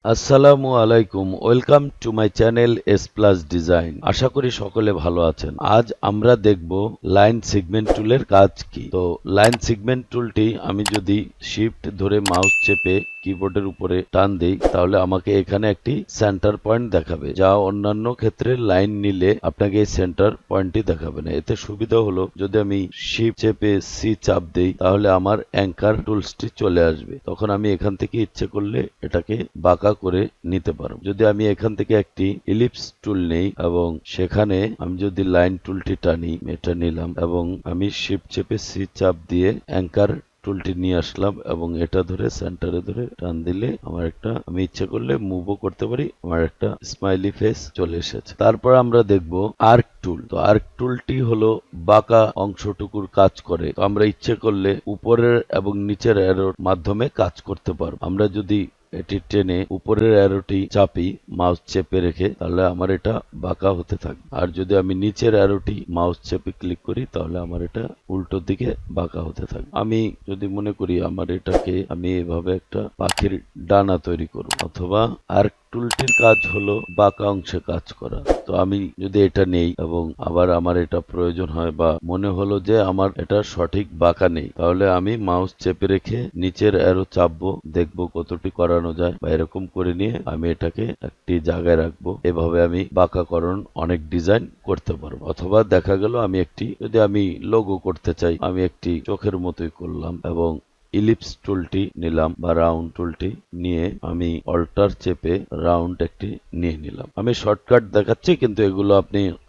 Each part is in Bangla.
আসসালামু আলাইকুম, welcome to my channel S plus design. আশা করি সকলে ভালো আছেন। আজ আমরা দেখব লাইন সেগমেন্ট টুলের কাজ কি। তো লাইন সেগমেন্ট টুলটি আমি যদি শিফট ধরে মাউস চেপে কিবোর্ডের উপরে টান দেই তাহলে আমাকে এখানে একটি সেন্টার পয়েন্ট দেখাবে, যা অন্যান্য ক্ষেত্রে লাইন নিলে আপনাকে এই সেন্টার পয়েন্টটি দেখাবে না। এতে সুবিধা হলো যদি আমি শিফট চেপে সি চাপ দেই তাহলে আমার অ্যাঙ্কার টুলসটি চলে আসবে। তখন আমি এখান থেকে ইচ্ছে করলে এটাকে বাঁকা করে নিতে পারবো। যদি আমি এখান থেকে একটি ইলিপস টুল নেই এবং সেখানে আমি যদি লাইন টুলটি টানি, এটা নিলাম এবং আমি শিফট চেপে সি চাপ দিয়ে অ্যাঙ্কার টুলটি নিয়ে আসলাম এবং এটা ধরে সেন্টারে ধরে টান দিলে আমার একটা, আমি ইচ্ছে করলে মুভও করতে পারি, আমার একটা স্মাইলি ফেস চলে এসেছে। তারপর আমরা দেখব আর্ক টুল। তো আর্ক টুলটি হলো বাঁকা অংশটুকুর কাজ করে। তো আমরা ইচ্ছে করলে উপরের এবং নিচের অ্যারোর মাধ্যমে কাজ করতে পারবো। আমরা যদি এটি টেনে উপরের অ্যারোটি চাপি মাউস চেপে রেখে তাহলে আমার এটা বাঁকা হতে থাকবে, আর যদি আমি নিচের অ্যারোটি মাউস চেপে ক্লিক করি তাহলে আমার এটা উল্টো দিকে বাঁকা হতে থাকবে। আমি যদি মনে করি আমার এটাকে আমি এভাবে একটা পাখির ডানা তৈরি করব, অথবা আর্ক টুলটির কাজ হলো বাঁকা অংশে কাজ করা। তো আমি যদি এটা নেই এবং আবার আমার এটা প্রয়োজন হয় বা মনে হলো যে আমার এটা সঠিক বাঁকা নেই, তাহলে আমি মাউস চেপে রেখে নিচের অ্যারো চাপবো, দেখবো কতটি করানো যায়, বা এরকম করে নিয়ে আমি এটাকে একটি জায়গায় রাখবো। এভাবে আমি বাঁকাকরণ অনেক ডিজাইন করতে পারবো। অথবা দেখা গেল আমি একটি, যদি আমি লোগো করতে চাই, আমি একটি চোখের মতোই করলাম এবং ইলিপস টুলটি নিলাম বা রাউন্ড টুলটি নিয়ে আমি অল্টার চেপে রাউন্ড একটি নিয়ে নিলাম। আমি শর্টকাট দেখাচ্ছি, কিন্তু এগুলো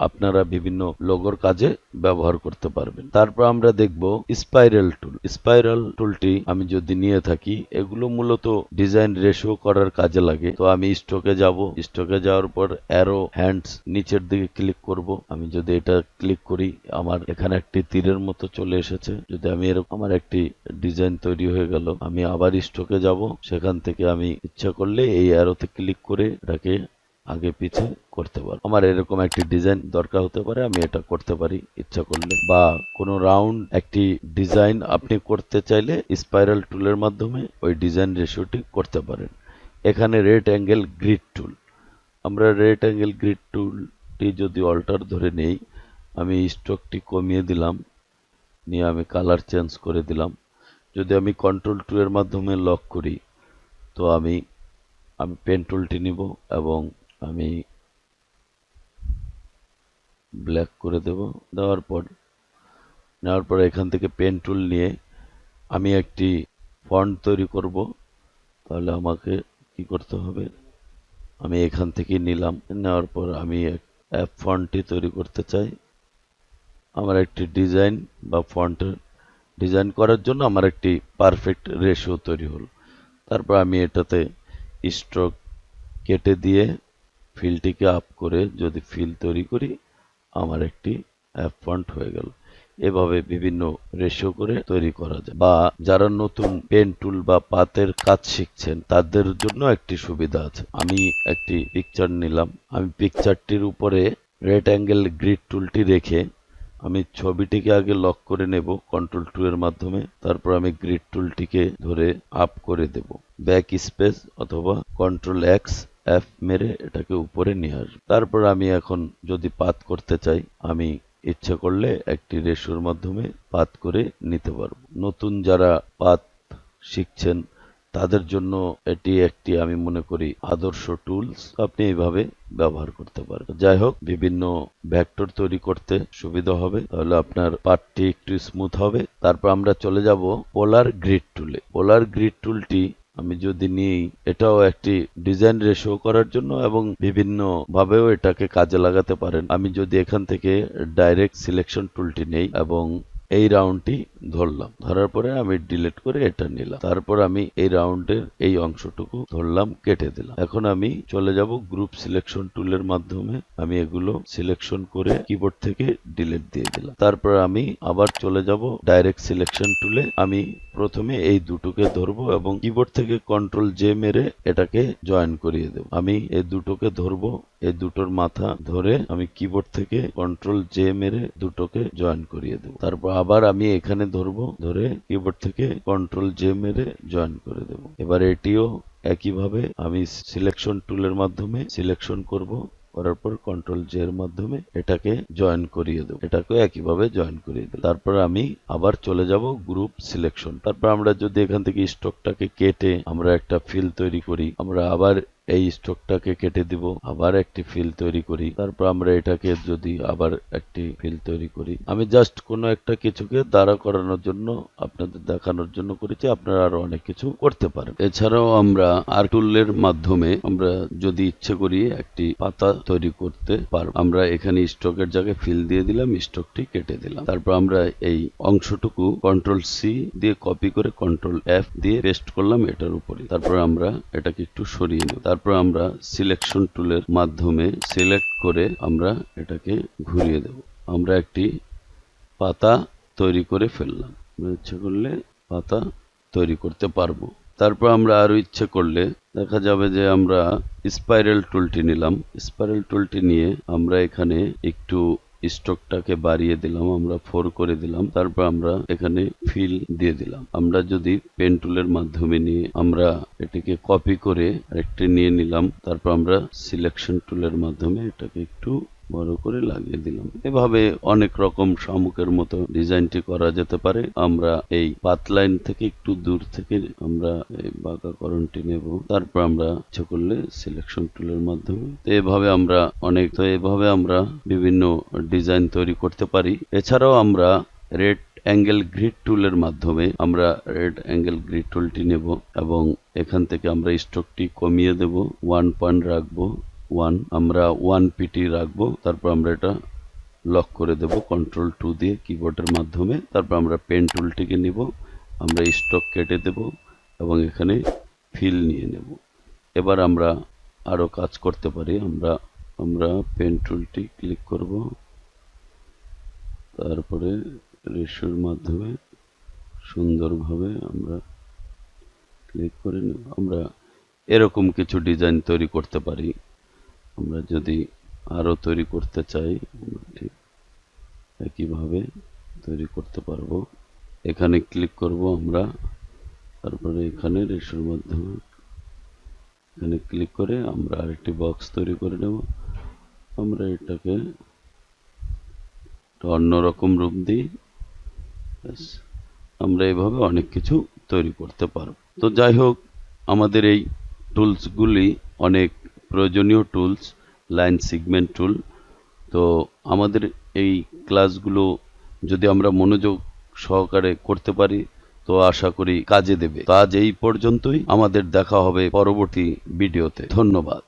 আপনারা বিভিন্ন লোগোর কাজে ব্যবহার করতে পারবেন। তারপর আমরা দেখব স্পাইরাল টুল। স্পাইরাল টুলটি আমি যদি নিয়ে থাকি, এগুলো মূলত ডিজাইন রেশিও করার কাজে লাগে। তো আমি স্ট্রোকে যাব, স্ট্রোকে যাওয়ার পর অ্যারো হ্যান্ডস নিচের দিকে ক্লিক করব। আমি যদি এটা ক্লিক করি আমার এখানে একটি তীরের মতো চলে এসেছে। যদি আমি এরকম আমার একটি ডিজাইন তৈরি হয়ে গেল, আমি আবার স্ট্রোকে যাব, সেখান থেকে আমি ইচ্ছা করলে এই অ্যারোতে ক্লিক করে এটাকে আগে পিছে করতে পারবো। আমার এরকম একটি ডিজাইন দরকার হতে পারে, আমি এটা করতে পারি ইচ্ছা করলে। বা কোনো রাউন্ড একটি ডিজাইন আপনি করতে চাইলে স্পাইরাল টুলের মাধ্যমে ওই ডিজাইন রেশিওটি করতে পারেন। এখানে রেড অ্যাঙ্গেল গ্রিড টুল, আমরা রেড অ্যাঙ্গেল গ্রিড টুলটি যদি অল্টার ধরে নেই, আমি স্ট্রোকটি কমিয়ে দিলাম, নিয়ে আমি কালার চেঞ্জ করে দিলাম। যদি আমি কন্ট্রোল 2 এর মাধ্যমে লক করি, তো আমি পেন টুলটি নিব এবং আমি ব্ল্যাক করে দেব। নেওয়ার পর এখান থেকে পেন টুল নিয়ে আমি একটি ফন্ট তৈরি করব। তাহলে আমাকে কি করতে হবে, আমি এখান থেকে নিলাম, নেওয়ার পর আমি অ্যাপ ফন্টটি তৈরি করতে চাই। আমার একটি ডিজাইন বা ফন্টের ডিজাইন করার জন্য আমার একটি পারফেক্ট রেশিও তৈরি হলো। তারপর আমি এটাতে স্ট্রোক কেটে দিয়ে ফিলটিকে আপ করে যদি ফিল তৈরি করি, আমার একটি অ্যাপ ফন্ট হয়ে গেল। এভাবে বিভিন্ন রেশিও করে তৈরি করা যায়। বা যারা নতুন পেন টুল বা পাতের কাজ শিখছেন তাদের জন্য একটি সুবিধা আছে। আমি একটি পিকচার নিলাম, আমি পিকচারটির উপরে রেড অ্যাঙ্গেল গ্রিড টুলটি রেখে আমি ছবিটিকে আগে লক করে নেব কন্ট্রোল 2 এর মাধ্যমে। তারপর আমি গ্রিড টুলটিকে ধরে আপ করে দেব, ব্যাক স্পেস অথবা কন্ট্রোল এক্স এফ মেরে এটাকে উপরে নিয়ে আসবো। তারপর আমি এখন যদি পাত করতে চাই, আমি ইচ্ছে করলে একটি রেশিওর মাধ্যমে পাত করে নিতে পারবো। নতুন যারা পাত শিখছেন তাদের জন্য এটি একটি, আমি মনে করি, আদর্শ টুলস। আপনি এইভাবে ব্যবহার করতে পারেন। যাই হোক, বিভিন্ন ভেক্টর তৈরি করতে সুবিধা হবে, তাহলে আপনার পার্টটি একটু স্মুথ হবে। তারপর আমরা চলে যাব পোলার গ্রিড টুলে। পোলার গ্রিড টুলটি আমি যদি নিই, এটাও একটি ডিজাইন রেশিও করার জন্য এবং বিভিন্ন ভাবেও এটাকে কাজে লাগাতে পারেন। আমি যদি এখান থেকে ডাইরেক্ট সিলেকশন টুলটি নেই এবং এই রাউন্ডটি ধরলাম, ধরার পরে আমি ডিলিট করে এটা নিলাম। তারপর আমি এই রাউন্ডের এই অংশটুকু ধরলাম, কেটে দিলাম। এখন আমি চলে যাব গ্রুপ সিলেকশন টুলের মাধ্যমে, আমি এগুলো সিলেকশন করে কিবোর্ড থেকে ডিলিট দিয়ে দিলাম। তারপর আমি আবার চলে যাব ডাইরেক্ট সিলেকশন টুলে, আমি প্রথমে এই দুটোকে ধরবো এবং কিবোর্ড থেকে কন্ট্রোল জে মেরে এটাকে জয়েন করিয়ে দেব। আমি এই দুটোকে ধরবো, এই দুটোর মাথা ধরে আমি কিবোর্ড থেকে কন্ট্রোল জে মেরে দুটোকে জয়েন করিয়ে দেব। তারপর আবার আমি এখানে ধরবো, ধরে কিবোর্ড থেকে কন্ট্রোল জে মেরে জয়েন করে দেব। এবার এটিও একইভাবে আমি সিলেকশন টুলের মাধ্যমে সিলেকশন করব, করার পর কন্ট্রোল জে এর মাধ্যমে এটাকে জয়েন করিয়ে দেব। এটাকে একইভাবে জয়েন করিয়ে দেব। তারপর আমি আবার চলে যাব গ্রুপ সিলেকশন। তারপর আমরা যদি এখান থেকে স্টকটাকে কেটে আমরা একটা ফিল তৈরি করি, আমরা আবার এই স্টকটাকে কেটে দিব, আবার একটি ফিল তৈরি করি, তারপর আমরা এটাকে যদি আবার একটি ফিল তৈরি করি। আমি জাস্ট কোনো একটা কিছুকে দাঁড়া করানোর জন্য আপনাদের দেখানোর জন্য করেছি, আপনারা আরো অনেক কিছু করতে পারেন। এছাড়াও আমরা আর টুলের মাধ্যমে আমরা যদি ইচ্ছে করি একটি পাতা তৈরি করতে পারবো। আমরা এখানে স্টকের জায়গায় ফিল দিয়ে দিলাম, স্টকটি কেটে দিলাম। তারপর আমরা এই অংশটুকু কন্ট্রোল সি দিয়ে কপি করে কন্ট্রোল এফ দিয়ে পেস্ট করলাম এটার উপরে। তারপর আমরা এটাকে একটু সরিয়ে নেব। তারপর আমরা সিলেকশন টুলের মাধ্যমে সিলেক্ট করে আমরা এটাকে ঘুরিয়ে দেব। আমরা একটি পাতা তৈরি করে ফেললাম। ইচ্ছে করলে পাতা তৈরি করতে পারবো। তারপর আমরা আরো ইচ্ছে করলে দেখা যাবে যে আমরা স্পাইরাল টুলটি নিলাম। স্পাইরাল টুলটি নিয়ে আমরা এখানে একটু স্ট্রোকটাকে বাড়িয়ে দিলাম, আমরা 4 করে দিলাম। তারপর আমরা এখানে ফিল দিয়ে দিলাম। আমরা যদি পেন টুলের মাধ্যমে নিয়ে আমরা এটিকে কপি করে আরেকটি নিয়ে নিলাম। তারপর আমরা সিলেকশন টুলের মাধ্যমে এটাকে একটু বড় করে লাগিয়ে দিলাম। এভাবে অনেক রকম শামুকের মতো ডিজাইনটি করা যেতে পারে। আমরা এই পাত লাইন থেকে একটু দূর থেকে আমরা এই বাঁকাকরণটি নেব। তারপর আমরা ইচ্ছে করলে সিলেকশন টুলের মাধ্যমে এভাবে আমরা বিভিন্ন ডিজাইন তৈরি করতে পারি। এছাড়াও আমরা রেড অ্যাঙ্গেল গ্রিড টুলের মাধ্যমে আমরা রেড অ্যাঙ্গেল গ্রিড টুলটি নেব এবং এখান থেকে আমরা স্ট্রোকটি কমিয়ে দেব, 1 পয়েন্ট রাখবো, 1 আমরা 1 পিটি রাখবো। তারপর আমরা এটা লক করে দেব কন্ট্রোল 2 দিয়ে কিবোর্ডের মাধ্যমে। তারপর আমরা পেন টুলটিকে নিব, আমরা স্ট্রোক কেটে দেব এবং এখানে ফিল নিয়ে নেব। এবার আমরা আরো কাজ করতে পারি। আমরা পেন টুলটি ক্লিক করব, তারপরে রেশিওর মাধ্যমে সুন্দরভাবে আমরা ক্লিক করে নেব। আমরা এরকম কিছু ডিজাইন তৈরি করতে পারি। আমরা যদি আরো তৈরি করতে চাই ঠিক একইভাবে তৈরি করতে পারবো। এখানে ক্লিক করব আমরা, তারপরে এখানে রেশিওর মাধ্যমে এখানে ক্লিক করে আমরা আরেকটি বক্স তৈরি করে নেব। আমরা এটাকে অন্যরকম রূপ দিই। আমরা এভাবে অনেক কিছু তৈরি করতে পারব। তো যাই হোক, আমাদের এই টুলসগুলি অনেক প্রয়োজনীয় টুলস, লাইন সেগমেন্ট টুল। তো আমাদের এই ক্লাসগুলো যদি আমরা মনোযোগ সহকারে করতে পারি তো আশা করি কাজে দেবে। তো আজ এই পর্যন্তই, আমাদের দেখা হবে পরবর্তী ভিডিওতে। ধন্যবাদ।